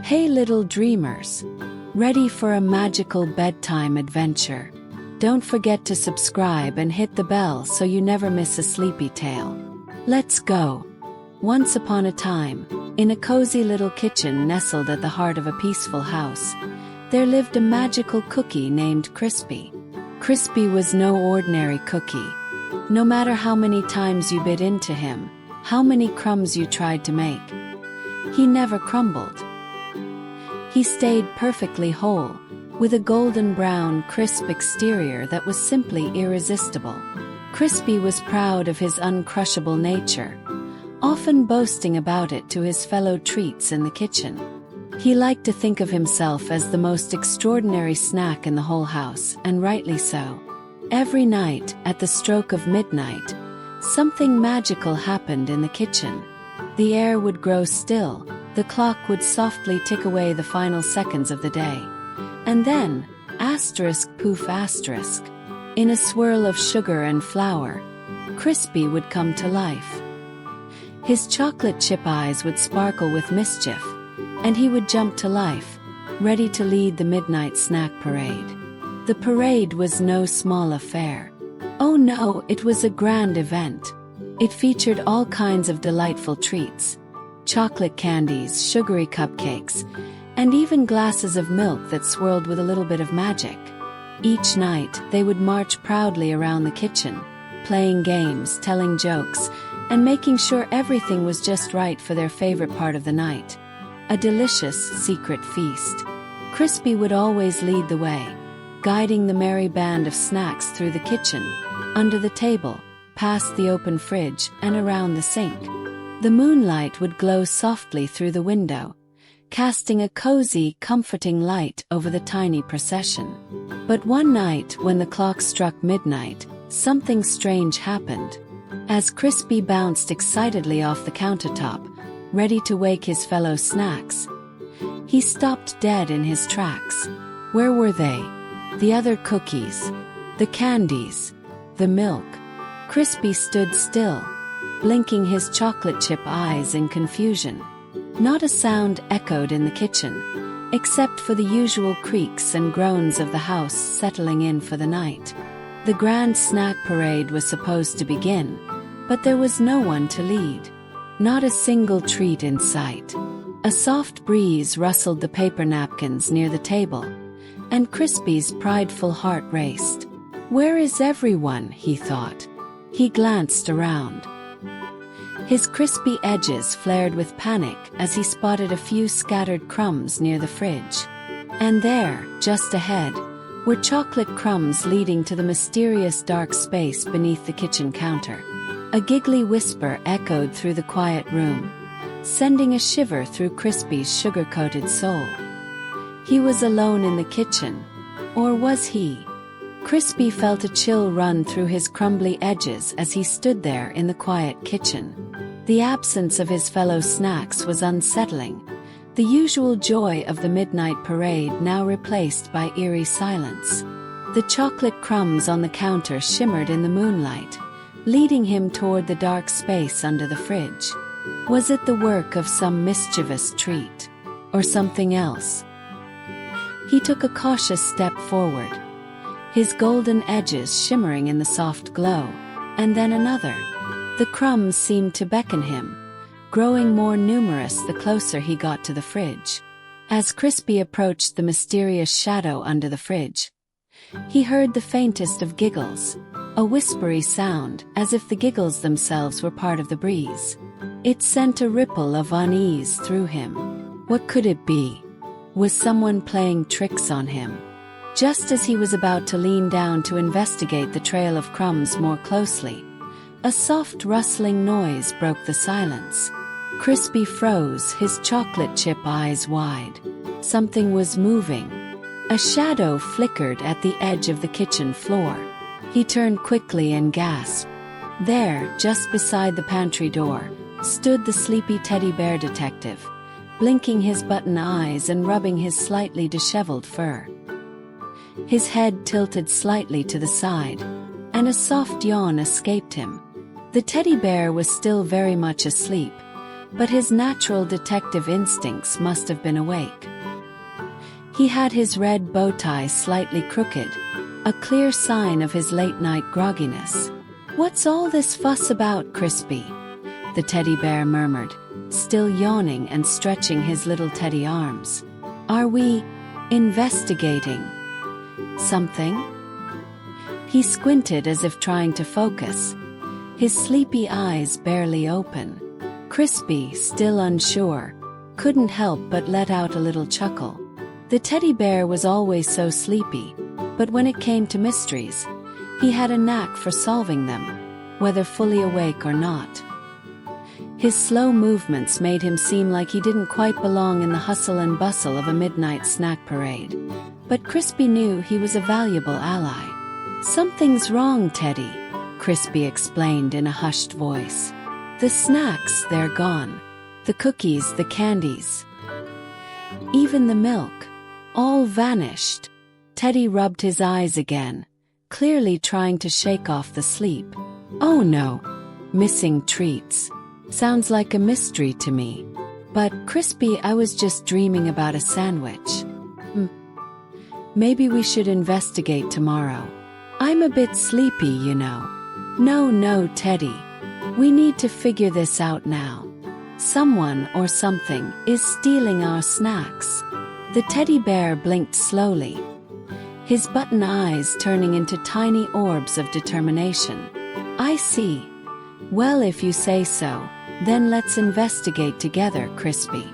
Hey little dreamers! Ready for a magical bedtime adventure? Don't forget to subscribe and hit the bell so you never miss a sleepy tale. Let's go! Once upon a time, in a cozy little kitchen nestled at the heart of a peaceful house, there lived a magical cookie named Crispy. Crispy was no ordinary cookie. No matter how many times you bit into him, how many crumbs you tried to make, he never crumbled. He stayed perfectly whole, with a golden brown, crisp exterior that was simply irresistible. Crispy was proud of his uncrushable nature, often boasting about it to his fellow treats in the kitchen. He liked to think of himself as the most extraordinary snack in the whole house, and rightly so. Every night, at the stroke of midnight, something magical happened in the kitchen. The air would grow still, the clock would softly tick away the final seconds of the day. And then, poof asterisk, in a swirl of sugar and flour, Crispy would come to life. His chocolate chip eyes would sparkle with mischief, and he would jump to life, ready to lead the midnight snack parade. The parade was no small affair. Oh no, it was a grand event. It featured all kinds of delightful treats: chocolate candies, sugary cupcakes, and even glasses of milk that swirled with a little bit of magic. Each night, they would march proudly around the kitchen, playing games, telling jokes, and making sure everything was just right for their favorite part of the night: a delicious secret feast. Crispy would always lead the way, guiding the merry band of snacks through the kitchen, under the table, past the open fridge, and around the sink. The moonlight would glow softly through the window, casting a cozy, comforting light over the tiny procession. But one night, when the clock struck midnight, something strange happened. As Crispy bounced excitedly off the countertop, ready to wake his fellow snacks, he stopped dead in his tracks. Where were they? The other cookies? The candies? The milk? Crispy stood still, blinking his chocolate chip eyes in confusion. Not a sound echoed in the kitchen, except for the usual creaks and groans of the house settling in for the night. The grand snack parade was supposed to begin, but there was no one to lead. Not a single treat in sight. A soft breeze rustled the paper napkins near the table, and Crispy's prideful heart raced. Where is everyone? He thought. He glanced around. His crispy edges flared with panic as he spotted a few scattered crumbs near the fridge. And there, just ahead, were chocolate crumbs leading to the mysterious dark space beneath the kitchen counter. A giggly whisper echoed through the quiet room, sending a shiver through Crispy's sugar-coated soul. He was alone in the kitchen. Or was he? Crispy felt a chill run through his crumbly edges as he stood there in the quiet kitchen. The absence of his fellow snacks was unsettling, the usual joy of the midnight parade now replaced by eerie silence. The chocolate crumbs on the counter shimmered in the moonlight, leading him toward the dark space under the fridge. Was it the work of some mischievous treat? Or something else? He took a cautious step forward, his golden edges shimmering in the soft glow, and then another. The crumbs seemed to beckon him, growing more numerous the closer he got to the fridge. As Crispy approached the mysterious shadow under the fridge, he heard the faintest of giggles, a whispery sound, as if the giggles themselves were part of the breeze. It sent a ripple of unease through him. What could it be? Was someone playing tricks on him? Just as he was about to lean down to investigate the trail of crumbs more closely, a soft rustling noise broke the silence. Crispy froze, his chocolate chip eyes wide. Something was moving. A shadow flickered at the edge of the kitchen floor. He turned quickly and gasped. There, just beside the pantry door, stood the sleepy teddy bear detective, blinking his button eyes and rubbing his slightly disheveled fur. His head tilted slightly to the side, and a soft yawn escaped him. The teddy bear was still very much asleep, but his natural detective instincts must have been awake. He had his red bow tie slightly crooked, a clear sign of his late-night grogginess. "What's all this fuss about, Crispy?" the teddy bear murmured, still yawning and stretching his little teddy arms. "Are we investigating something?" He squinted as if trying to focus, his sleepy eyes barely open. Crispy, still unsure, couldn't help but let out a little chuckle. The teddy bear was always so sleepy, but when it came to mysteries, he had a knack for solving them, whether fully awake or not. His slow movements made him seem like he didn't quite belong in the hustle and bustle of a midnight snack parade. But Crispy knew he was a valuable ally. "Something's wrong, Teddy," Crispy explained in a hushed voice. "The snacks, they're gone. The cookies, the candies, even the milk. All vanished." Teddy rubbed his eyes again, clearly trying to shake off the sleep. "Oh no, missing treats. Sounds like a mystery to me. But, Crispy, I was just dreaming about a sandwich. Maybe we should investigate tomorrow. I'm a bit sleepy, you know." No, Teddy. We need to figure this out now. Someone or something is stealing our snacks." The teddy bear blinked slowly, his button eyes turning into tiny orbs of determination. "I see. Well, if you say so, then let's investigate together, Crispy."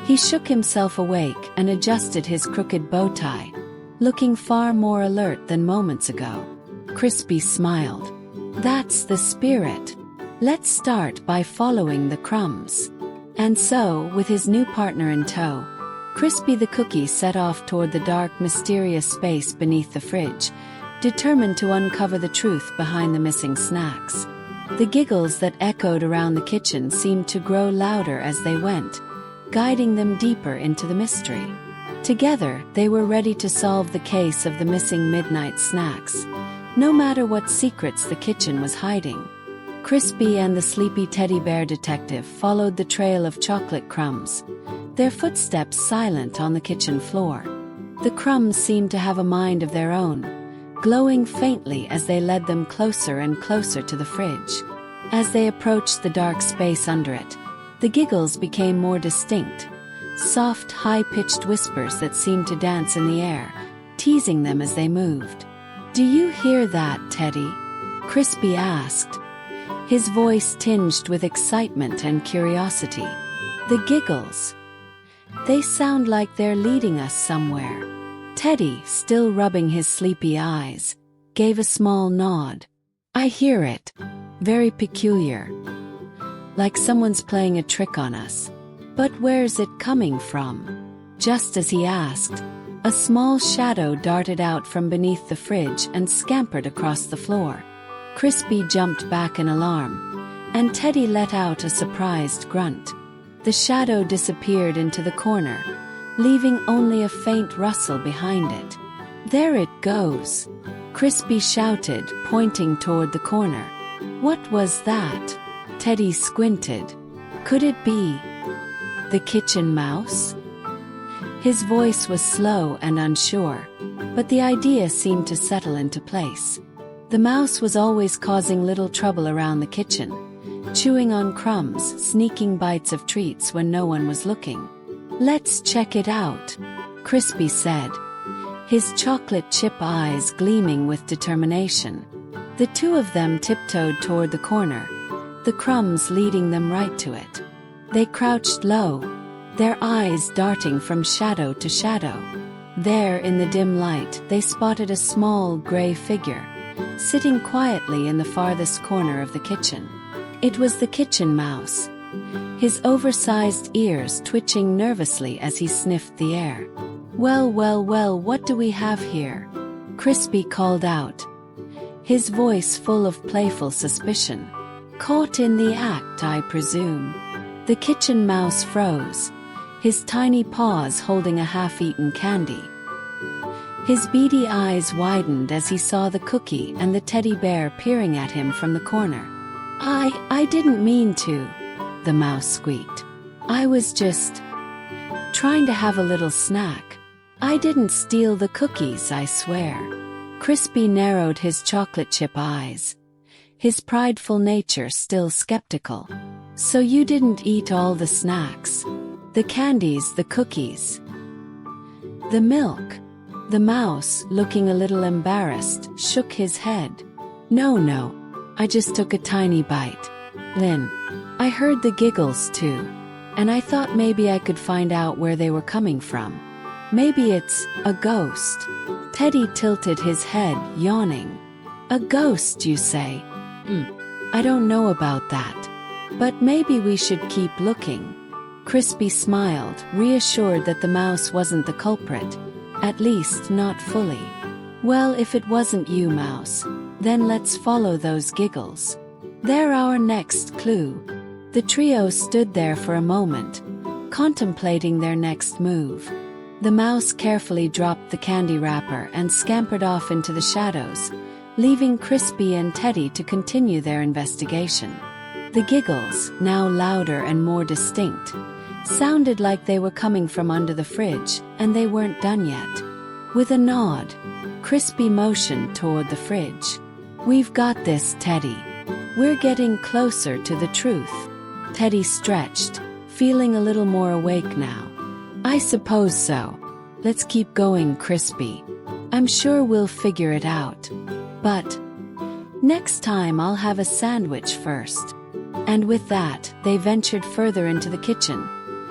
He shook himself awake and adjusted his crooked bow tie, looking far more alert than moments ago. Crispy smiled. "That's the spirit. Let's start by following the crumbs." And so, with his new partner in tow, Crispy the cookie set off toward the dark, mysterious space beneath the fridge, determined to uncover the truth behind the missing snacks. The giggles that echoed around the kitchen seemed to grow louder as they went, guiding them deeper into the mystery. Together, they were ready to solve the case of the missing midnight snacks, no matter what secrets the kitchen was hiding. Crispy and the sleepy teddy bear detective followed the trail of chocolate crumbs, their footsteps silent on the kitchen floor. The crumbs seemed to have a mind of their own, glowing faintly as they led them closer and closer to the fridge. As they approached the dark space under it, the giggles became more distinct, soft, high-pitched whispers that seemed to dance in the air, teasing them as they moved. "Do you hear that, Teddy?" Crispy asked, his voice tinged with excitement and curiosity. "The giggles. They sound like they're leading us somewhere." Teddy, still rubbing his sleepy eyes, gave a small nod. "I hear it. Very peculiar. Like someone's playing a trick on us. But where's it coming from?" Just as he asked, a small shadow darted out from beneath the fridge and scampered across the floor. Crispy jumped back in alarm, and Teddy let out a surprised grunt. The shadow disappeared into the corner, leaving only a faint rustle behind it. "There it goes!" Crispy shouted, pointing toward the corner. "What was that?" Teddy squinted. Could it be the kitchen mouse? His voice was slow and unsure, but the idea seemed to settle into place. The mouse was always causing little trouble around the kitchen, chewing on crumbs, sneaking bites of treats when no one was looking. "Let's check it out," Crispy said, his chocolate chip eyes gleaming with determination. The two of them tiptoed toward the corner, the crumbs leading them right to it. They crouched low, their eyes darting from shadow to shadow. There in the dim light they spotted a small gray figure, sitting quietly in the farthest corner of the kitchen. It was the kitchen mouse, his oversized ears twitching nervously as he sniffed the air. Well, what do we have here?" Crispy called out, his voice full of playful suspicion. "Caught in the act, I presume." The kitchen mouse froze, his tiny paws holding a half-eaten candy. His beady eyes widened as he saw the cookie and the teddy bear peering at him from the corner. I didn't mean to," the mouse squeaked. "I was just trying to have a little snack. I didn't steal the cookies, I swear." Crispy narrowed his chocolate chip eyes, his prideful nature still skeptical. "So you didn't eat all the snacks? The candies, the cookies, the milk?" The mouse, looking a little embarrassed, shook his head. No, I just took a tiny bite." Lynn, I heard the giggles too, and I thought maybe I could find out where they were coming from. Maybe it's a ghost. Teddy tilted his head, yawning. "A ghost, you say? I don't know about that. But maybe we should keep looking." Crispy smiled, reassured that the mouse wasn't the culprit, at least not fully. "Well, if it wasn't you, mouse, then let's follow those giggles. They're our next clue." The trio stood there for a moment, contemplating their next move. The mouse carefully dropped the candy wrapper and scampered off into the shadows, leaving Crispy and Teddy to continue their investigation. The giggles, now louder and more distinct, sounded like they were coming from under the fridge, and they weren't done yet. With a nod, Crispy motioned toward the fridge. "We've got this, Teddy. We're getting closer to the truth." Teddy stretched, feeling a little more awake now. "I suppose so. Let's keep going, Crispy. I'm sure we'll figure it out. But next time I'll have a sandwich first." And with that, they ventured further into the kitchen,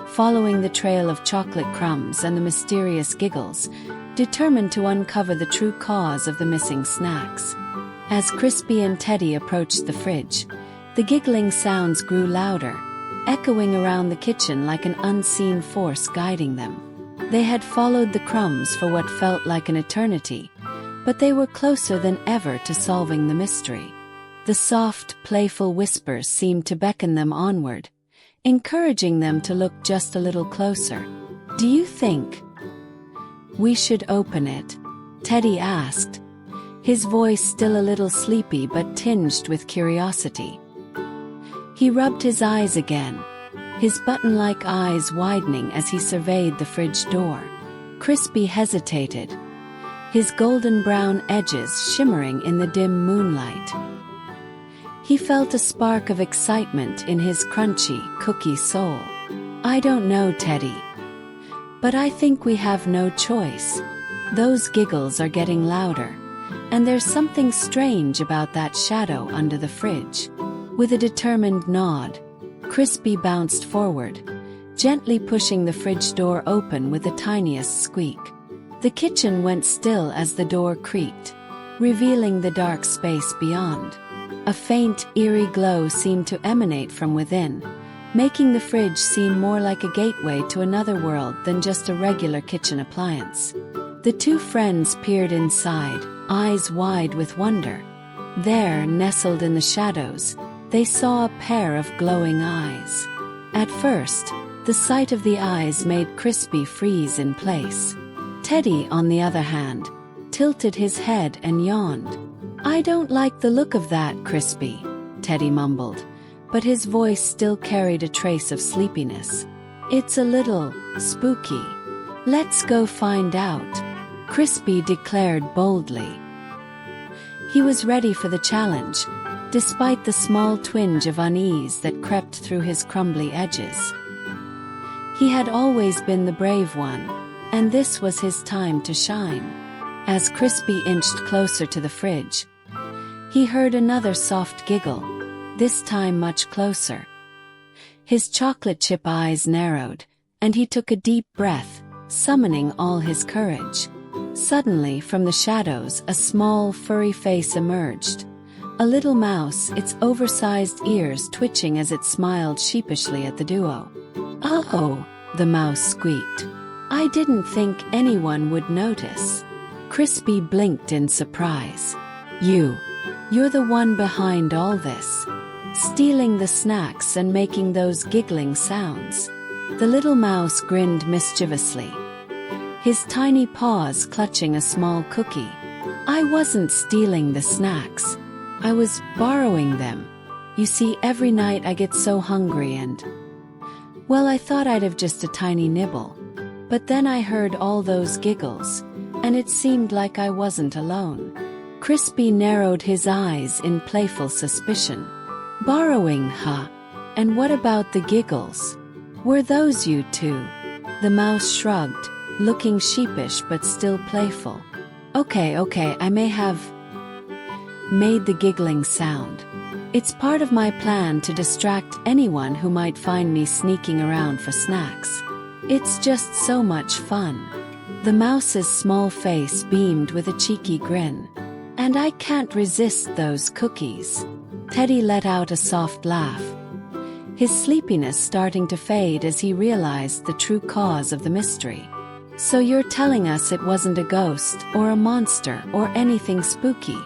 following the trail of chocolate crumbs and the mysterious giggles, determined to uncover the true cause of the missing snacks. As Crispy and Teddy approached the fridge, the giggling sounds grew louder, echoing around the kitchen like an unseen force guiding them. They had followed the crumbs for what felt like an eternity, but they were closer than ever to solving the mystery. The soft, playful whispers seemed to beckon them onward, encouraging them to look just a little closer. "Do you think we should open it?" Teddy asked, his voice still a little sleepy but tinged with curiosity. He rubbed his eyes again, his button-like eyes widening as he surveyed the fridge door. Crispy hesitated, his golden brown edges shimmering in the dim moonlight. He felt a spark of excitement in his crunchy, cookie soul. "I don't know, Teddy. But I think we have no choice. Those giggles are getting louder, and there's something strange about that shadow under the fridge." With a determined nod, Crispy bounced forward, gently pushing the fridge door open with the tiniest squeak. The kitchen went still as the door creaked, revealing the dark space beyond. A faint, eerie glow seemed to emanate from within, making the fridge seem more like a gateway to another world than just a regular kitchen appliance. The two friends peered inside, eyes wide with wonder. There, nestled in the shadows, they saw a pair of glowing eyes. At first, the sight of the eyes made Crispy freeze in place. Teddy, on the other hand, tilted his head and yawned. "I don't like the look of that, Crispy," Teddy mumbled, but his voice still carried a trace of sleepiness. "It's a little spooky. Let's go find out," Crispy declared boldly. He was ready for the challenge, despite the small twinge of unease that crept through his crumbly edges. He had always been the brave one, and this was his time to shine. As Crispy inched closer to the fridge, he heard another soft giggle, this time much closer. His chocolate chip eyes narrowed, and he took a deep breath, summoning all his courage. Suddenly, from the shadows, a small, furry face emerged. A little mouse, its oversized ears twitching as it smiled sheepishly at the duo. "Oh," the mouse squeaked. "I didn't think anyone would notice." Crispy blinked in surprise. You're the one behind all this. Stealing the snacks and making those giggling sounds." The little mouse grinned mischievously, his tiny paws clutching a small cookie. "I wasn't stealing the snacks. I was borrowing them." You see, every night I get so hungry and… Well, I thought I'd have just a tiny nibble. But then I heard all those giggles, and it seemed like I wasn't alone. Crispy narrowed his eyes in playful suspicion. Borrowing, huh? And what about the giggles? Were those you too? The mouse shrugged, looking sheepish but still playful. Okay, I may have made the giggling sound. It's part of my plan to distract anyone who might find me sneaking around for snacks. It's just so much fun. The mouse's small face beamed with a cheeky grin. And I can't resist those cookies. Teddy let out a soft laugh, his sleepiness starting to fade as he realized the true cause of the mystery. So you're telling us it wasn't a ghost or a monster or anything spooky?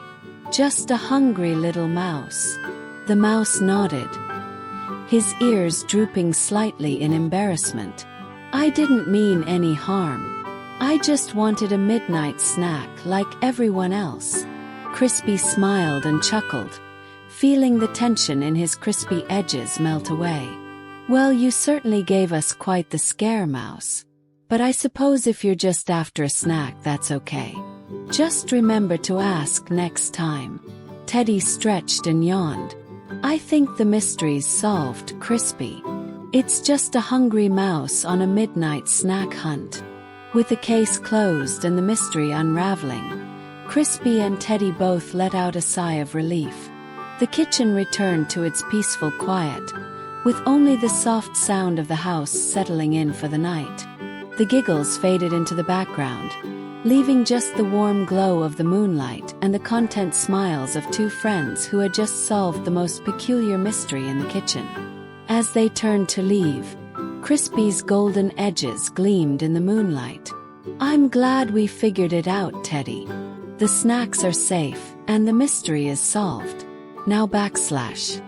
Just a hungry little mouse. The mouse nodded, his ears drooping slightly in embarrassment. I didn't mean any harm. I just wanted a midnight snack like everyone else. Crispy smiled and chuckled, feeling the tension in his crispy edges melt away. Well, you certainly gave us quite the scare, Mouse. But I suppose if you're just after a snack, that's okay. Just remember to ask next time. Teddy stretched and yawned. I think the mystery's solved, Crispy. It's just a hungry mouse on a midnight snack hunt. With the case closed and the mystery unraveling, Crispy and Teddy both let out a sigh of relief. The kitchen returned to its peaceful quiet, with only the soft sound of the house settling in for the night. The giggles faded into the background, leaving just the warm glow of the moonlight and the content smiles of two friends who had just solved the most peculiar mystery in the kitchen. As they turned to leave, Crispy's golden edges gleamed in the moonlight. I'm glad we figured it out, Teddy. The snacks are safe, and the mystery is solved. Now /.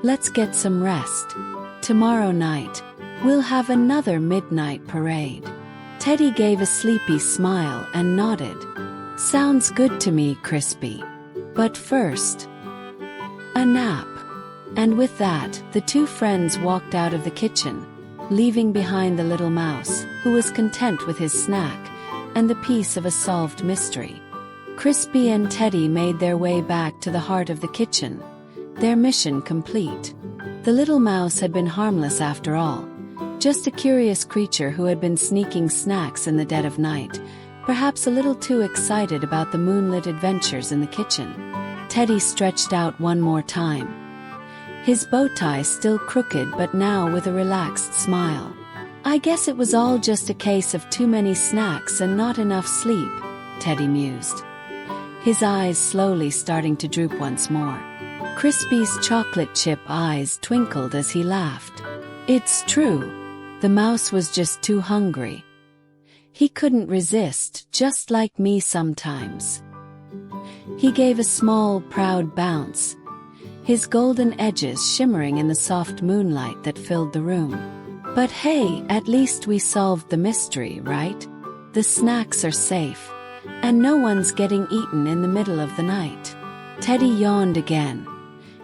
Let's get some rest. Tomorrow night, we'll have another midnight parade. Teddy gave a sleepy smile and nodded. Sounds good to me, Crispy. But first, a nap. And with that, the two friends walked out of the kitchen, leaving behind the little mouse, who was content with his snack and the piece of a solved mystery. Crispy and Teddy made their way back to the heart of the kitchen, their mission complete. The little mouse had been harmless after all, just a curious creature who had been sneaking snacks in the dead of night, perhaps a little too excited about the moonlit adventures in the kitchen. Teddy stretched out one more time, his bow tie still crooked but now with a relaxed smile. I guess it was all just a case of too many snacks and not enough sleep, Teddy mused, his eyes slowly starting to droop once more. Crispy's chocolate chip eyes twinkled as he laughed. It's true, the mouse was just too hungry. He couldn't resist, just like me sometimes. He gave a small, proud bounce, his golden edges shimmering in the soft moonlight that filled the room. But hey, at least we solved the mystery, right? The snacks are safe, and no one's getting eaten in the middle of the night. Teddy yawned again,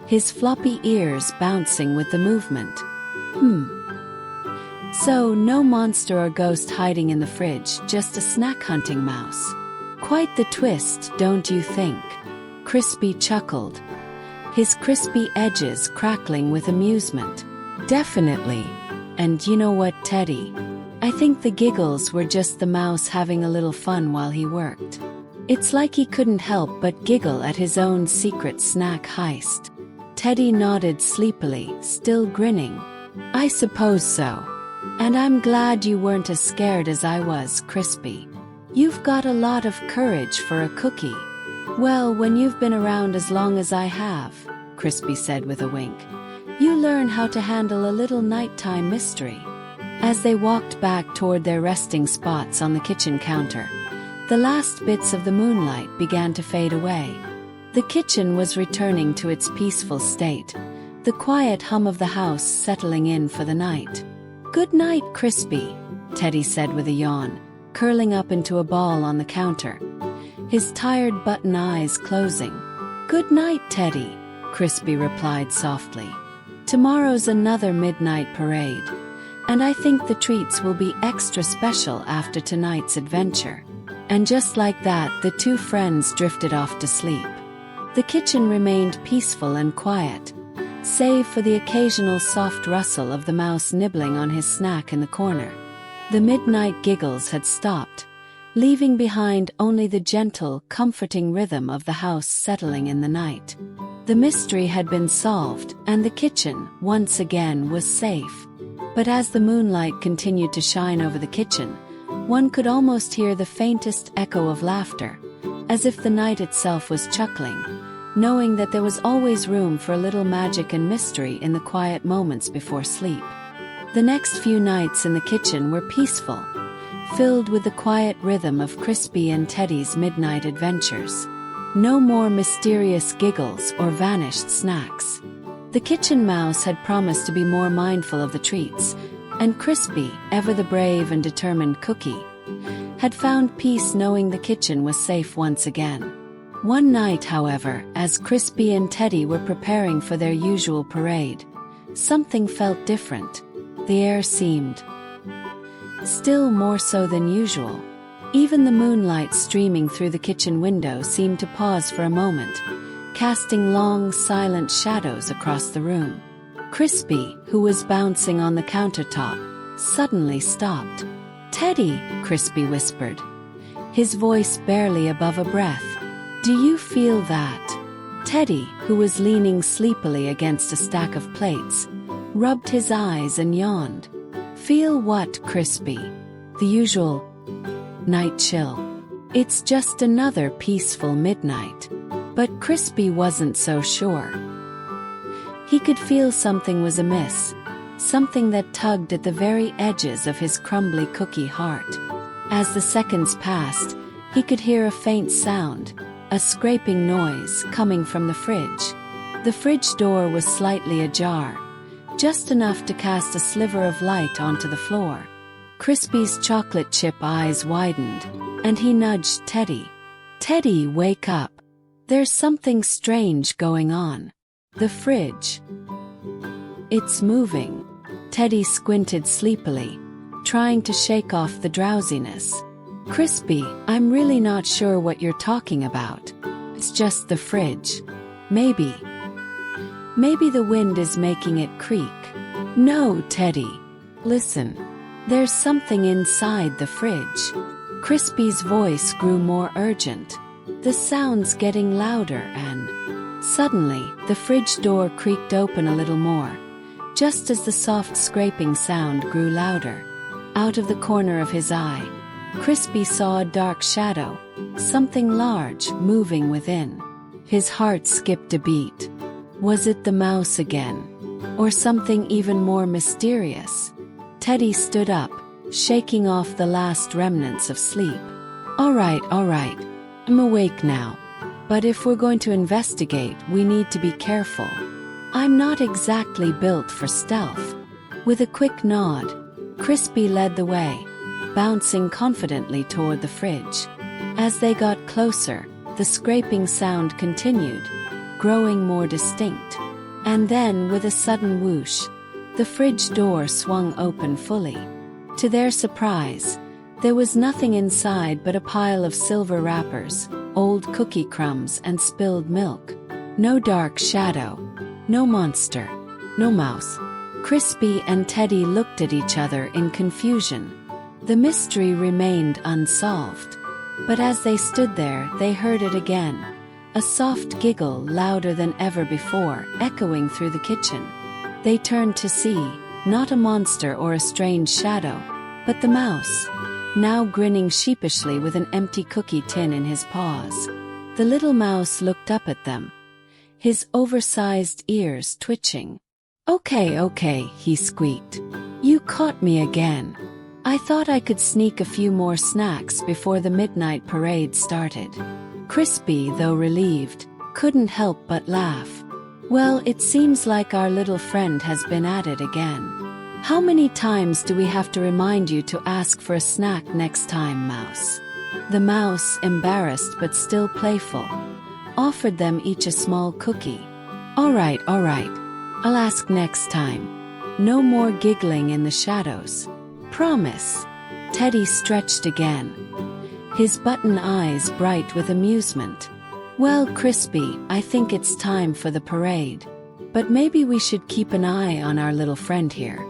his floppy ears bouncing with the movement. So, no monster or ghost hiding in the fridge, just a snack-hunting mouse. Quite the twist, don't you think? Crispy chuckled, his crispy edges crackling with amusement. Definitely. And you know what, Teddy? I think the giggles were just the mouse having a little fun while he worked. It's like he couldn't help but giggle at his own secret snack heist. Teddy nodded sleepily, still grinning. I suppose so. And I'm glad you weren't as scared as I was, Crispy. You've got a lot of courage for a cookie. Well, when you've been around as long as I have, Crispy said with a wink, you learn how to handle a little nighttime mystery. As they walked back toward their resting spots on the kitchen counter, the last bits of the moonlight began to fade away. The kitchen was returning to its peaceful state, the quiet hum of the house settling in for the night. Good night, Crispy, Teddy said with a yawn, curling up into a ball on the counter, his tired button eyes closing. Good night, Teddy. Crispy replied softly. "Tomorrow's another midnight parade, and I think the treats will be extra special after tonight's adventure." And just like that, the two friends drifted off to sleep. The kitchen remained peaceful and quiet, save for the occasional soft rustle of the mouse nibbling on his snack in the corner. The midnight giggles had stopped, leaving behind only the gentle, comforting rhythm of the house settling in the night. The mystery had been solved, and the kitchen, once again, was safe. But as the moonlight continued to shine over the kitchen, one could almost hear the faintest echo of laughter, as if the night itself was chuckling, knowing that there was always room for a little magic and mystery in the quiet moments before sleep. The next few nights in the kitchen were peaceful, filled with the quiet rhythm of Crispy and Teddy's midnight adventures. No more mysterious giggles or vanished snacks. The kitchen mouse had promised to be more mindful of the treats, and Crispy, ever the brave and determined cookie, had found peace knowing the kitchen was safe once again. One night, however, as Crispy and Teddy were preparing for their usual parade, something felt different. The air seemed still, more so than usual. Even the moonlight streaming through the kitchen window seemed to pause for a moment, casting long, silent shadows across the room. Crispy, who was bouncing on the countertop, suddenly stopped. "Teddy," Crispy whispered, his voice barely above a breath. "Do you feel that?" Teddy, who was leaning sleepily against a stack of plates, rubbed his eyes and yawned. "Feel what, Crispy?" "The usual night chill. It's just another peaceful midnight." But Crispy wasn't so sure. He could feel something was amiss, something that tugged at the very edges of his crumbly cookie heart. As the seconds passed, he could hear a faint sound, a scraping noise coming from the fridge. The fridge door was slightly ajar, just enough to cast a sliver of light onto the floor. Crispy's chocolate chip eyes widened, and he nudged Teddy. "Teddy, wake up. There's something strange going on. The fridge. It's moving." Teddy squinted sleepily, trying to shake off the drowsiness. "Crispy, I'm really not sure what you're talking about. It's just the fridge. Maybe the wind is making it creak." "No, Teddy. Listen. There's something inside the fridge." Crispy's voice grew more urgent, the sounds getting louder, and suddenly, the fridge door creaked open a little more, just as the soft scraping sound grew louder. Out of the corner of his eye, Crispy saw a dark shadow, something large, moving within. His heart skipped a beat. Was it the mouse again? Or something even more mysterious? Teddy stood up, shaking off the last remnants of sleep. All right, I'm awake now. But if we're going to investigate, we need to be careful. I'm not exactly built for stealth." With a quick nod, Crispy led the way, bouncing confidently toward the fridge. As they got closer, the scraping sound continued, growing more distinct. And then, with a sudden whoosh, the fridge door swung open fully. To their surprise, there was nothing inside but a pile of silver wrappers, old cookie crumbs, and spilled milk. No dark shadow, no monster, no mouse. Crispy and Teddy looked at each other in confusion. The mystery remained unsolved. But as they stood there, they heard it again. A soft giggle, louder than ever before, echoing through the kitchen. They turned to see, not a monster or a strange shadow, but the mouse, now grinning sheepishly with an empty cookie tin in his paws. The little mouse looked up at them, his oversized ears twitching. Okay, he squeaked. "You caught me again. I thought I could sneak a few more snacks before the midnight parade started." Crispy, though relieved, couldn't help but laugh. "Well, it seems like our little friend has been at it again. How many times do we have to remind you to ask for a snack next time, Mouse?" The mouse, embarrassed but still playful, offered them each a small cookie. All right, I'll ask next time. No more giggling in the shadows. Promise. Teddy stretched again, his button eyes bright with amusement. Well, Crispy, I think it's time for the parade. But maybe we should keep an eye on our little friend here.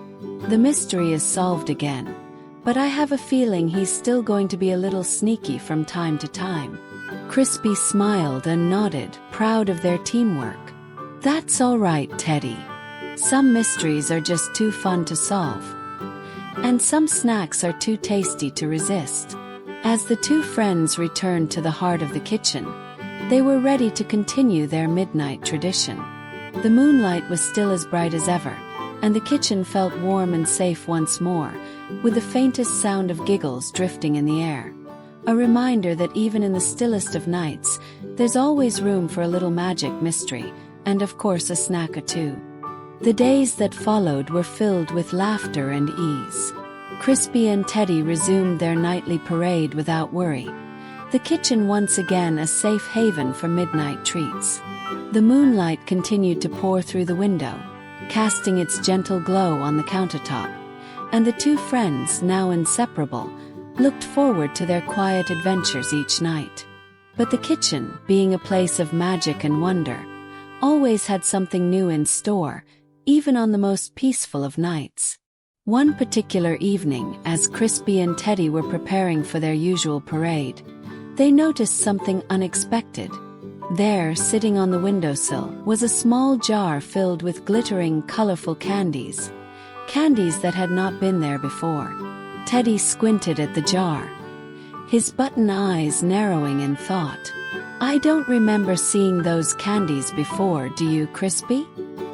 The mystery is solved again, but I have a feeling he's still going to be a little sneaky from time to time. Crispy smiled and nodded, proud of their teamwork. That's all right, Teddy. Some mysteries are just too fun to solve. And some snacks are too tasty to resist. As the two friends returned to the heart of the kitchen, they were ready to continue their midnight tradition. The moonlight was still as bright as ever, and the kitchen felt warm and safe once more, with the faintest sound of giggles drifting in the air. A reminder that even in the stillest of nights, there's always room for a little magic mystery, and of course a snack or two. The days that followed were filled with laughter and ease. Crispy and Teddy resumed their nightly parade without worry, the kitchen once again a safe haven for midnight treats. The moonlight continued to pour through the window, casting its gentle glow on the countertop, and the two friends, now inseparable, looked forward to their quiet adventures each night. But the kitchen, being a place of magic and wonder, always had something new in store, even on the most peaceful of nights. One particular evening, as Crispy and Teddy were preparing for their usual parade, they noticed something unexpected. There, sitting on the windowsill, was a small jar filled with glittering, colorful candies. Candies that had not been there before. Teddy squinted at the jar, his button eyes narrowing in thought. I don't remember seeing those candies before, do you, Crispy?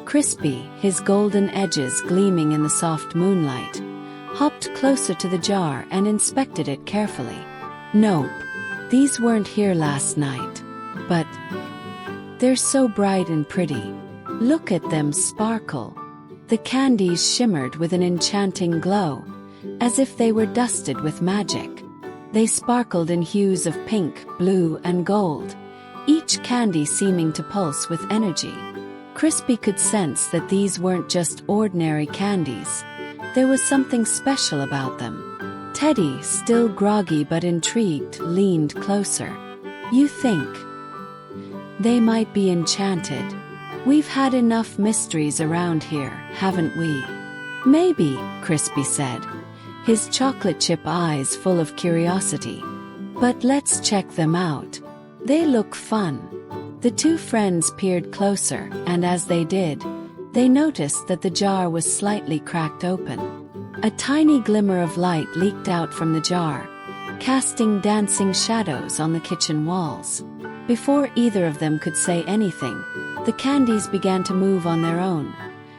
Crispy, his golden edges gleaming in the soft moonlight, hopped closer to the jar and inspected it carefully. Nope, these weren't here last night. But they're so bright and pretty. Look at them sparkle. The candies shimmered with an enchanting glow, as if they were dusted with magic. They sparkled in hues of pink, blue, and gold, each candy seeming to pulse with energy. Crispy could sense that these weren't just ordinary candies. There was something special about them. Teddy, still groggy but intrigued, leaned closer. You think they might be enchanted? We've had enough mysteries around here, haven't we? Maybe, Crispy said, his chocolate chip eyes full of curiosity. But let's check them out. They look fun. The two friends peered closer, and as they did, they noticed that the jar was slightly cracked open. A tiny glimmer of light leaked out from the jar, casting dancing shadows on the kitchen walls. Before either of them could say anything, the candies began to move on their own,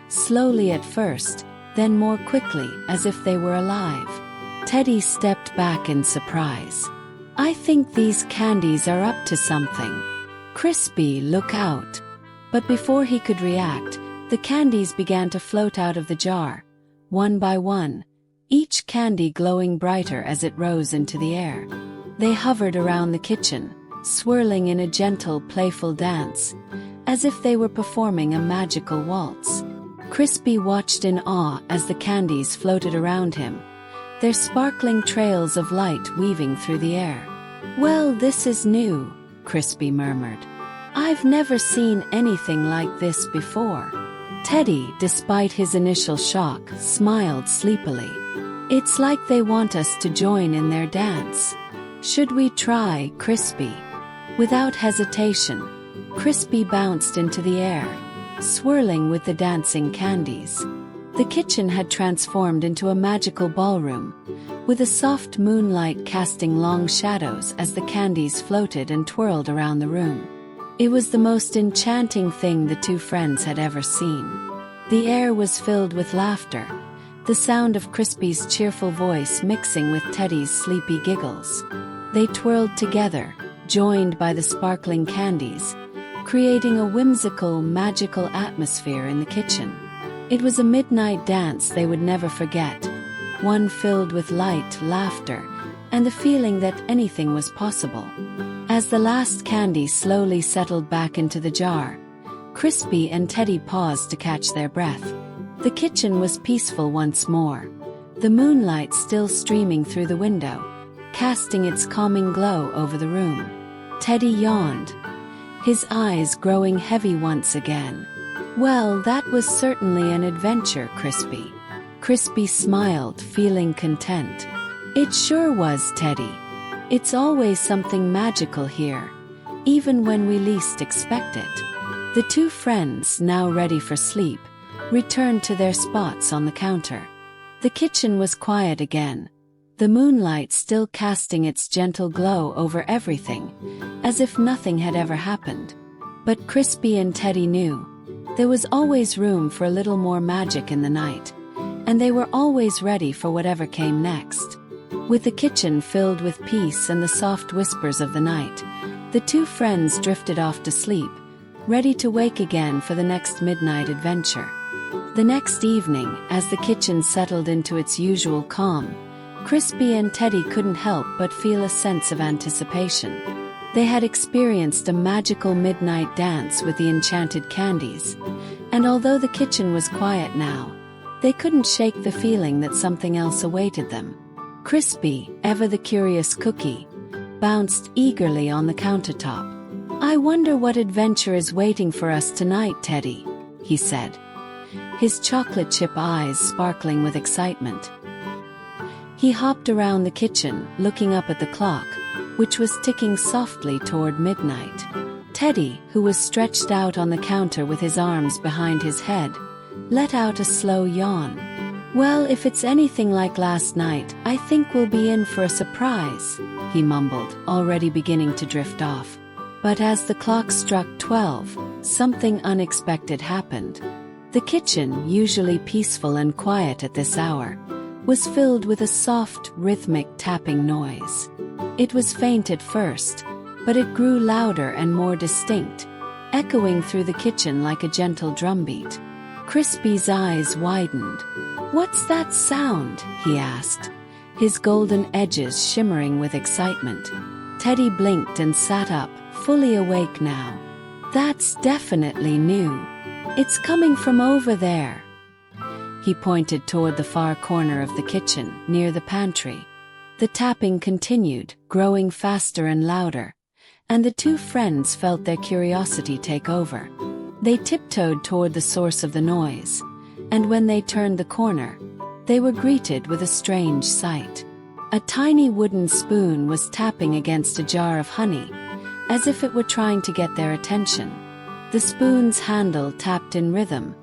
slowly at first, then more quickly, as if they were alive. Teddy stepped back in surprise. I think these candies are up to something. Crispy, look out. But before he could react, the candies began to float out of the jar, one by one, each candy glowing brighter as it rose into the air. They hovered around the kitchen, swirling in a gentle, playful dance, as if they were performing a magical waltz. Crispy watched in awe as the candies floated around him, their sparkling trails of light weaving through the air. Well, this is new, Crispy murmured. I've never seen anything like this before. Teddy, despite his initial shock, smiled sleepily. It's like they want us to join in their dance. Should we try, Crispy? Without hesitation, Crispy bounced into the air, swirling with the dancing candies. The kitchen had transformed into a magical ballroom, with a soft moonlight casting long shadows as the candies floated and twirled around the room. It was the most enchanting thing the two friends had ever seen. The air was filled with laughter, the sound of Crispy's cheerful voice mixing with Teddy's sleepy giggles. They twirled together, joined by the sparkling candies, creating a whimsical, magical atmosphere in the kitchen. It was a midnight dance they would never forget, one filled with light, laughter, and the feeling that anything was possible. As the last candy slowly settled back into the jar, Crispy and Teddy paused to catch their breath. The kitchen was peaceful once more, the moonlight still streaming through the window, casting its calming glow over the room. Teddy yawned, his eyes growing heavy once again. "Well, that was certainly an adventure, Crispy." Crispy smiled, feeling content. "It sure was, Teddy. It's always something magical here, even when we least expect it." The two friends, now ready for sleep, returned to their spots on the counter. The kitchen was quiet again, the moonlight still casting its gentle glow over everything, as if nothing had ever happened. But Crispy and Teddy knew there was always room for a little more magic in the night, and they were always ready for whatever came next. With the kitchen filled with peace and the soft whispers of the night, the two friends drifted off to sleep, ready to wake again for the next midnight adventure. The next evening, as the kitchen settled into its usual calm, Crispy and Teddy couldn't help but feel a sense of anticipation. They had experienced a magical midnight dance with the enchanted candies, and although the kitchen was quiet now, they couldn't shake the feeling that something else awaited them. Crispy, ever the curious cookie, bounced eagerly on the countertop. "I wonder what adventure is waiting for us tonight, Teddy," he said, his chocolate chip eyes sparkling with excitement. He hopped around the kitchen, looking up at the clock, which was ticking softly toward midnight. Teddy, who was stretched out on the counter with his arms behind his head, let out a slow yawn. "Well, if it's anything like last night, I think we'll be in for a surprise," he mumbled, already beginning to drift off. But as the clock struck 12, something unexpected happened. The kitchen, usually peaceful and quiet at this hour, was filled with a soft, rhythmic tapping noise. It was faint at first, but it grew louder and more distinct, echoing through the kitchen like a gentle drumbeat. Crispy's eyes widened. "What's that sound?" he asked, his golden edges shimmering with excitement. Teddy blinked and sat up, fully awake now. "That's definitely new. It's coming from over there." He pointed toward the far corner of the kitchen, near the pantry. The tapping continued, growing faster and louder, and the two friends felt their curiosity take over. They tiptoed toward the source of the noise, and when they turned the corner, they were greeted with a strange sight. A tiny wooden spoon was tapping against a jar of honey, as if it were trying to get their attention. The spoon's handle tapped in rhythm,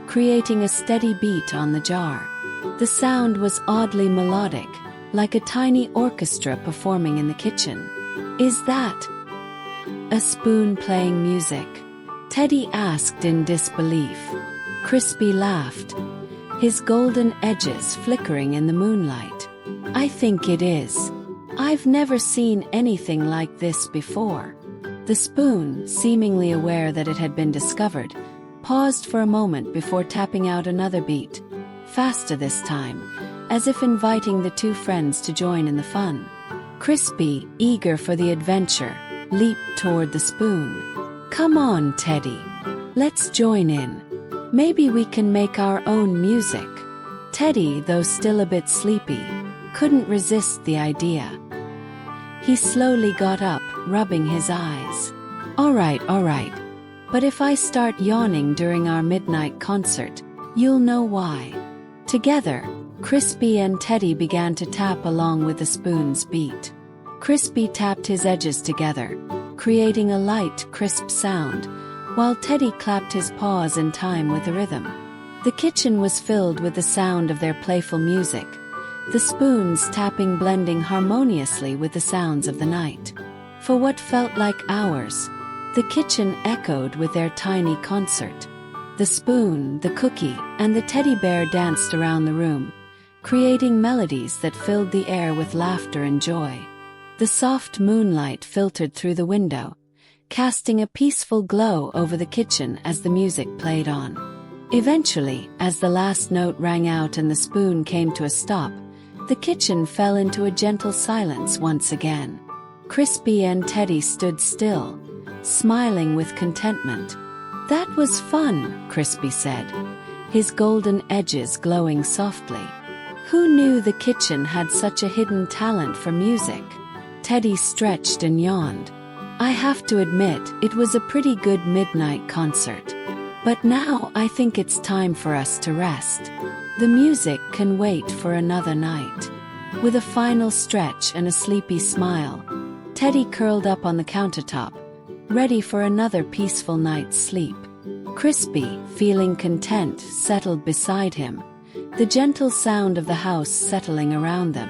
creating a steady beat on the jar. The sound was oddly melodic, like a tiny orchestra performing in the kitchen. "Is that a spoon playing music?" Teddy asked in disbelief. Crispy laughed, his golden edges flickering in the moonlight. "I think it is. I've never seen anything like this before." The spoon, seemingly aware that it had been discovered, paused for a moment before tapping out another beat, faster this time, as if inviting the two friends to join in the fun. Crispy, eager for the adventure, leaped toward the spoon. "Come on, Teddy. Let's join in. Maybe we can make our own music." Teddy, though still a bit sleepy, couldn't resist the idea. He slowly got up, rubbing his eyes. All right. But if I start yawning during our midnight concert, you'll know why." Together, Crispy and Teddy began to tap along with the spoon's beat. Crispy tapped his edges together, creating a light, crisp sound, while Teddy clapped his paws in time with the rhythm. The kitchen was filled with the sound of their playful music, the spoons tapping blending harmoniously with the sounds of the night. For what felt like hours, the kitchen echoed with their tiny concert. The spoon, the cookie, and the teddy bear danced around the room, creating melodies that filled the air with laughter and joy. The soft moonlight filtered through the window, casting a peaceful glow over the kitchen as the music played on. Eventually, as the last note rang out and the spoon came to a stop, the kitchen fell into a gentle silence once again. Crispy and Teddy stood still, smiling with contentment. That was fun, Crispy said, his golden edges glowing softly. Who knew the kitchen had such a hidden talent for music? Teddy stretched and yawned. I have to admit, it was a pretty good midnight concert. But now I think it's time for us to rest. The music can wait for another night. With a final stretch and a sleepy smile, Teddy curled up on the countertop, ready for another peaceful night's sleep. Crispy, feeling content, settled beside him, the gentle sound of the house settling around them.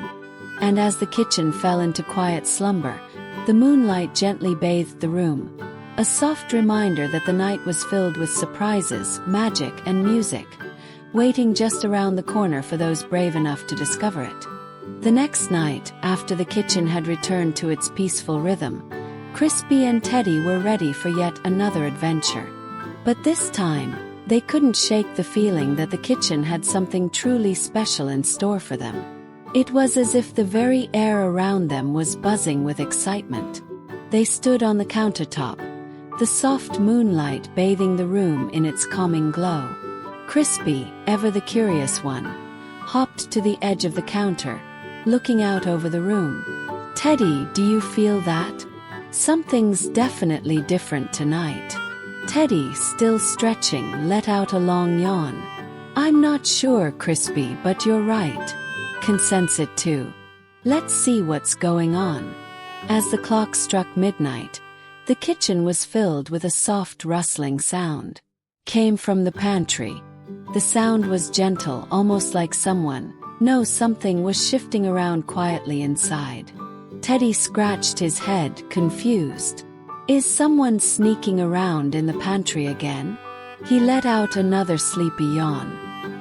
And as the kitchen fell into quiet slumber, the moonlight gently bathed the room, a soft reminder that the night was filled with surprises, magic, and music, waiting just around the corner for those brave enough to discover it. The next night, after the kitchen had returned to its peaceful rhythm, Crispy and Teddy were ready for yet another adventure. But this time, they couldn't shake the feeling that the kitchen had something truly special in store for them. It was as if the very air around them was buzzing with excitement. They stood on the countertop, the soft moonlight bathing the room in its calming glow. Crispy, ever the curious one, hopped to the edge of the counter, looking out over the room. Teddy, do you feel that? Something's definitely different tonight. Teddy, still stretching, let out a long yawn. I'm not sure, Crispy, but you're right. Consents it too. Let's see what's going on. As the clock struck midnight, the kitchen was filled with a soft rustling sound. Came from the pantry. The sound was gentle, almost like something was shifting around quietly inside. Teddy scratched his head, confused. Is someone sneaking around in the pantry again? He let out another sleepy yawn.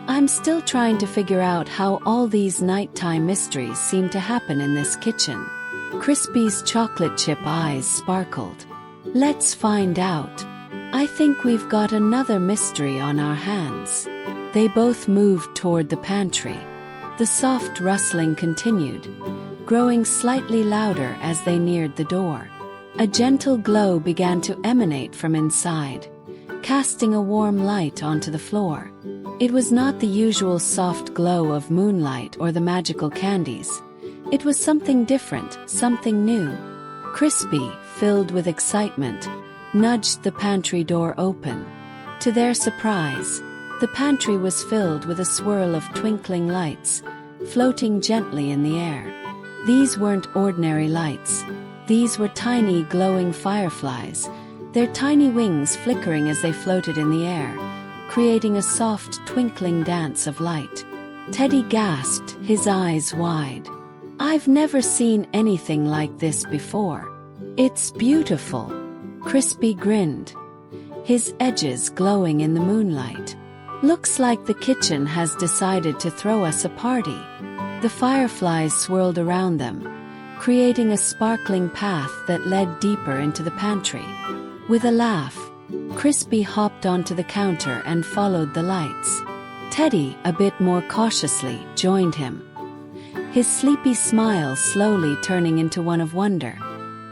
I'm still trying to figure out how all these nighttime mysteries seem to happen in this kitchen. Crispy's chocolate chip eyes sparkled. Let's find out. I think we've got another mystery on our hands. They both moved toward the pantry. The soft rustling continued, growing slightly louder as they neared the door. A gentle glow began to emanate from inside, casting a warm light onto the floor. It was not the usual soft glow of moonlight or the magical candies. It was something different, something new. Crispy, filled with excitement, nudged the pantry door open. To their surprise, the pantry was filled with a swirl of twinkling lights, floating gently in the air. These weren't ordinary lights. These were tiny glowing fireflies, their tiny wings flickering as they floated in the air, creating a soft twinkling dance of light. Teddy gasped, his eyes wide. I've never seen anything like this before. It's beautiful. Crispy grinned, his edges glowing in the moonlight. Looks like the kitchen has decided to throw us a party. The fireflies swirled around them, creating a sparkling path that led deeper into the pantry. With a laugh, Crispy hopped onto the counter and followed the lights. Teddy, a bit more cautiously, joined him, his sleepy smile slowly turning into one of wonder.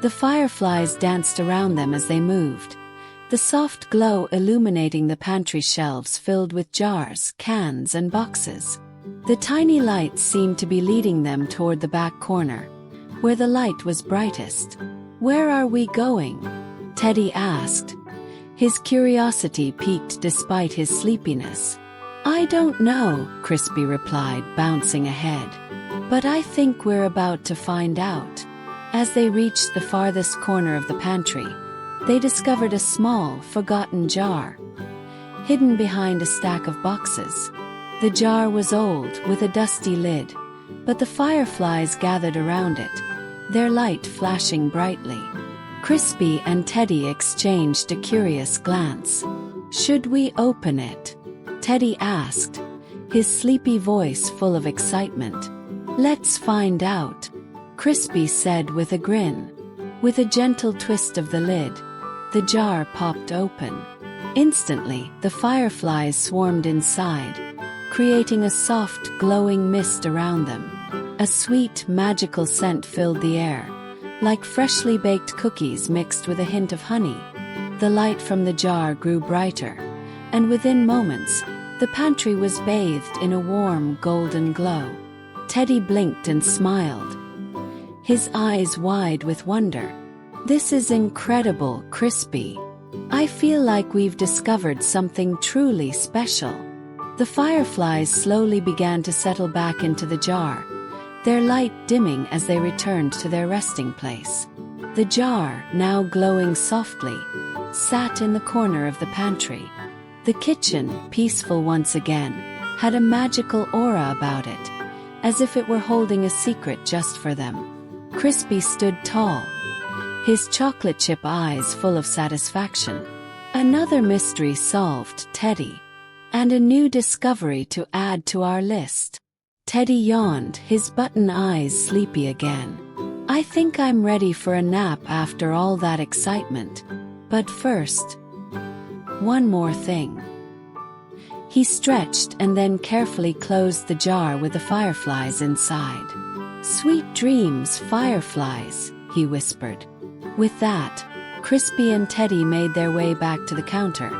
The fireflies danced around them as they moved, the soft glow illuminating the pantry shelves filled with jars, cans, and boxes. The tiny lights seemed to be leading them toward the back corner, where the light was brightest. Where are we going? Teddy asked, his curiosity piqued despite his sleepiness. I don't know, Crispy replied, bouncing ahead. But I think we're about to find out. As they reached the farthest corner of the pantry, they discovered a small, forgotten jar, hidden behind a stack of boxes. The jar was old, with a dusty lid, but the fireflies gathered around it, their light flashing brightly. Crispy and Teddy exchanged a curious glance. Should we open it? Teddy asked, his sleepy voice full of excitement. Let's find out, Crispy said with a grin. With a gentle twist of the lid, the jar popped open. Instantly, the fireflies swarmed inside, creating a soft, glowing mist around them. A sweet, magical scent filled the air, like freshly baked cookies mixed with a hint of honey. The light from the jar grew brighter, and within moments, the pantry was bathed in a warm golden glow. Teddy blinked and smiled, his eyes wide with wonder. "This is incredible, Crispy. I feel like we've discovered something truly special." The fireflies slowly began to settle back into the jar, their light dimming as they returned to their resting place. The jar, now glowing softly, sat in the corner of the pantry. The kitchen, peaceful once again, had a magical aura about it, as if it were holding a secret just for them. Crispy stood tall, his chocolate chip eyes full of satisfaction. "Another mystery solved, Teddy. And a new discovery to add to our list." Teddy yawned, his button eyes sleepy again. "I think I'm ready for a nap after all that excitement. But first, one more thing." He stretched and then carefully closed the jar with the fireflies inside. "Sweet dreams, fireflies," he whispered. With that, Crispy and Teddy made their way back to the counter,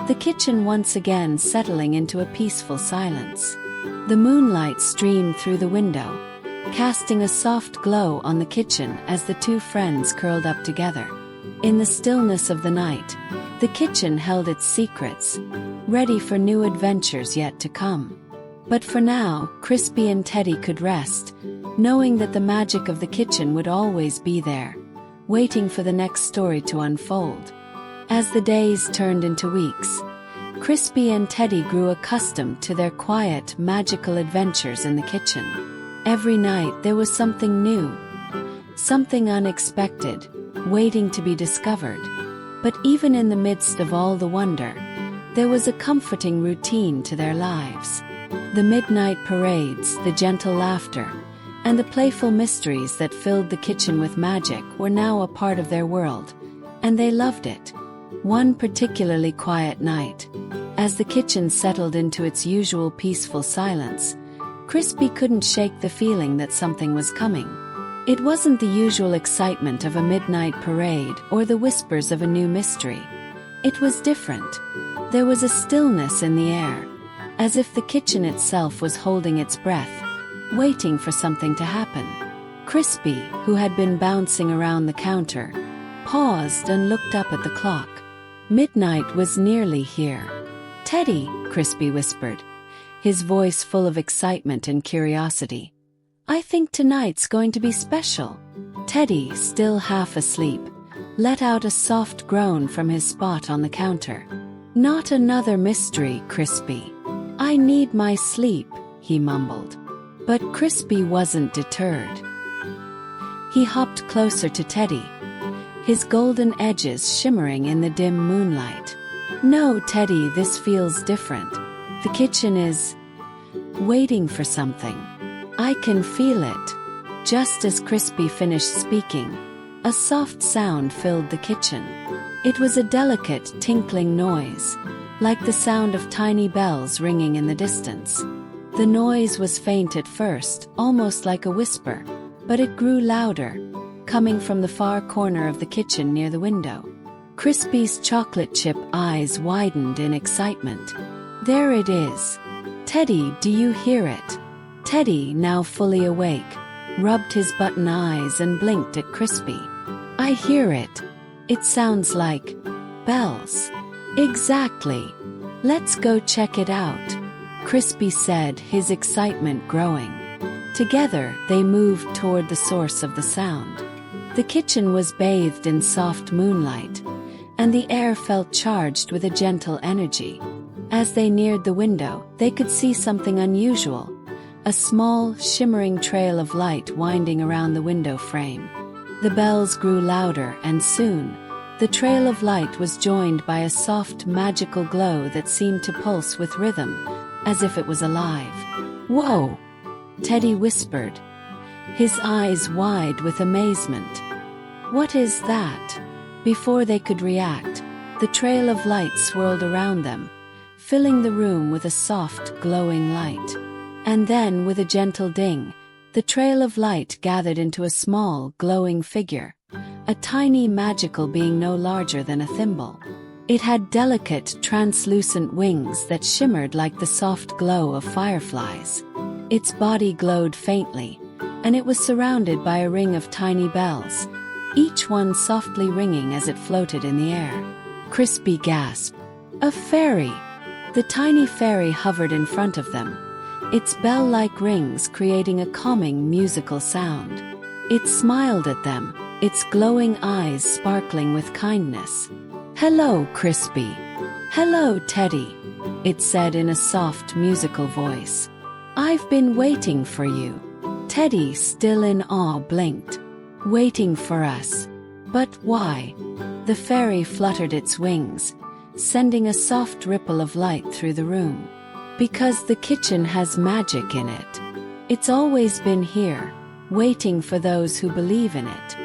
the kitchen once again settling into a peaceful silence. The moonlight streamed through the window, casting a soft glow on the kitchen as the two friends curled up together. In the stillness of the night, the kitchen held its secrets, ready for new adventures yet to come. But for now, Crispy and Teddy could rest, knowing that the magic of the kitchen would always be there, waiting for the next story to unfold. As the days turned into weeks, Crispy and Teddy grew accustomed to their quiet, magical adventures in the kitchen. Every night there was something new, something unexpected, waiting to be discovered. But even in the midst of all the wonder, there was a comforting routine to their lives. The midnight parades, the gentle laughter, and the playful mysteries that filled the kitchen with magic were now a part of their world, and they loved it. One particularly quiet night, as the kitchen settled into its usual peaceful silence, Crispy couldn't shake the feeling that something was coming. It wasn't the usual excitement of a midnight parade or the whispers of a new mystery. It was different. There was a stillness in the air, as if the kitchen itself was holding its breath, waiting for something to happen. Crispy, who had been bouncing around the counter, paused and looked up at the clock. Midnight was nearly here. "Teddy," Crispy whispered, his voice full of excitement and curiosity, "I think tonight's going to be special." Teddy, still half asleep, let out a soft groan from his spot on the counter. "Not another mystery, Crispy. I need my sleep," he mumbled. But Crispy wasn't deterred. He hopped closer to Teddy, his golden edges shimmering in the dim moonlight. "No, Teddy, this feels different. The kitchen is waiting for something. I can feel it." Just as Crispy finished speaking, a soft sound filled the kitchen. It was a delicate, tinkling noise, like the sound of tiny bells ringing in the distance. The noise was faint at first, almost like a whisper, but it grew louder, coming from the far corner of the kitchen near the window. Crispy's chocolate chip eyes widened in excitement. "There it is. Teddy, do you hear it?" Teddy, now fully awake, rubbed his button eyes and blinked at Crispy. "I hear it. It sounds like bells." "Exactly. Let's go check it out," Crispy said, his excitement growing. Together, they moved toward the source of the sound. The kitchen was bathed in soft moonlight, and the air felt charged with a gentle energy. As they neared the window, they could see something unusual, a small, shimmering trail of light winding around the window frame. The bells grew louder, and soon, the trail of light was joined by a soft, magical glow that seemed to pulse with rhythm, as if it was alive. "Whoa!" Teddy whispered, his eyes wide with amazement. "What is that?" Before they could react, the trail of light swirled around them, filling the room with a soft, glowing light. And then, with a gentle ding, the trail of light gathered into a small, glowing figure, a tiny magical being no larger than a thimble. It had delicate, translucent wings that shimmered like the soft glow of fireflies. Its body glowed faintly, and it was surrounded by a ring of tiny bells, each one softly ringing as it floated in the air. Crispy gasped. A fairy! The tiny fairy hovered in front of them, its bell-like rings creating a calming musical sound. It smiled at them, its glowing eyes sparkling with kindness. "Hello, Crispy." "Hello, Teddy," it said in a soft, musical voice. "I've been waiting for you." Teddy, still in awe, blinked. "Waiting for us? But why?" The fairy fluttered its wings, sending a soft ripple of light through the room. "Because the kitchen has magic in it. It's always been here, waiting for those who believe in it.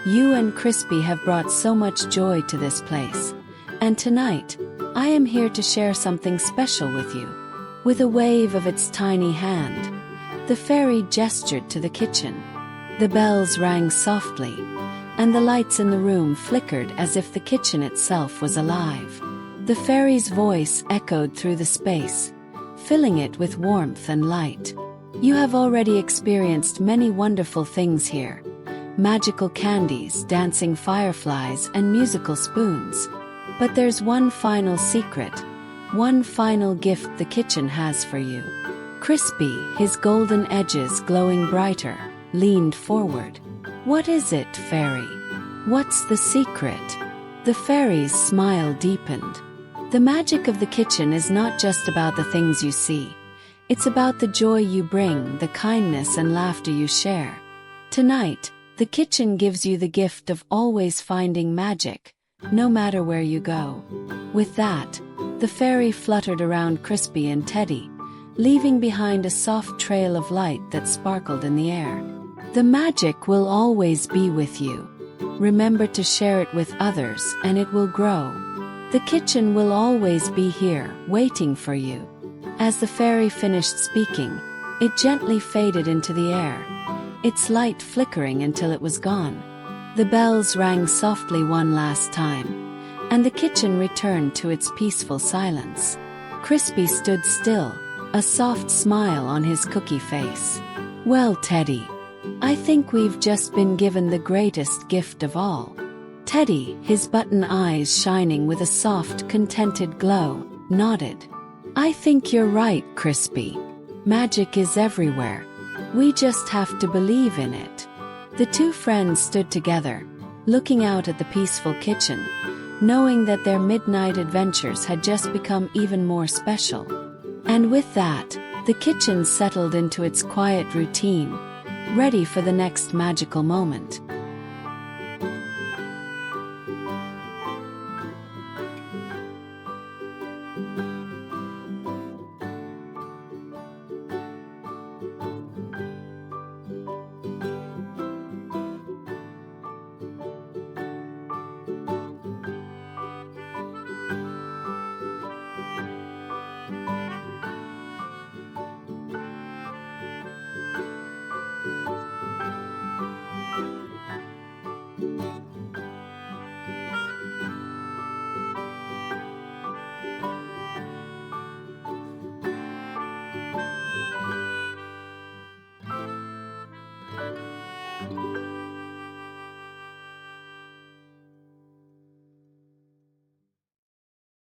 You and Crispy have brought so much joy to this place, and tonight, I am here to share something special with you." With a wave of its tiny hand, the fairy gestured to the kitchen. The bells rang softly, and the lights in the room flickered as if the kitchen itself was alive. The fairy's voice echoed through the space, filling it with warmth and light. "You have already experienced many wonderful things here. Magical candies, dancing fireflies, and musical spoons. But there's one final secret, one final gift the kitchen has for you." Crispy, his golden edges glowing brighter, leaned forward. "What is it, fairy? What's the secret?" The fairy's smile deepened. "The magic of the kitchen is not just about the things you see. It's about the joy you bring, the kindness and laughter you share. Tonight, the kitchen gives you the gift of always finding magic, no matter where you go." With that, the fairy fluttered around Crispy and Teddy, leaving behind a soft trail of light that sparkled in the air. "The magic will always be with you. Remember to share it with others and it will grow. The kitchen will always be here, waiting for you." As the fairy finished speaking, it gently faded into the air, its light flickering until it was gone. The bells rang softly one last time, and the kitchen returned to its peaceful silence. Crispy stood still, a soft smile on his cookie face. "Well, Teddy, I think we've just been given the greatest gift of all." Teddy, his button eyes shining with a soft, contented glow, nodded. "I think you're right, Crispy. Magic is everywhere. We just have to believe in it." The two friends stood together, looking out at the peaceful kitchen, knowing that their midnight adventures had just become even more special. And with that, the kitchen settled into its quiet routine, ready for the next magical moment.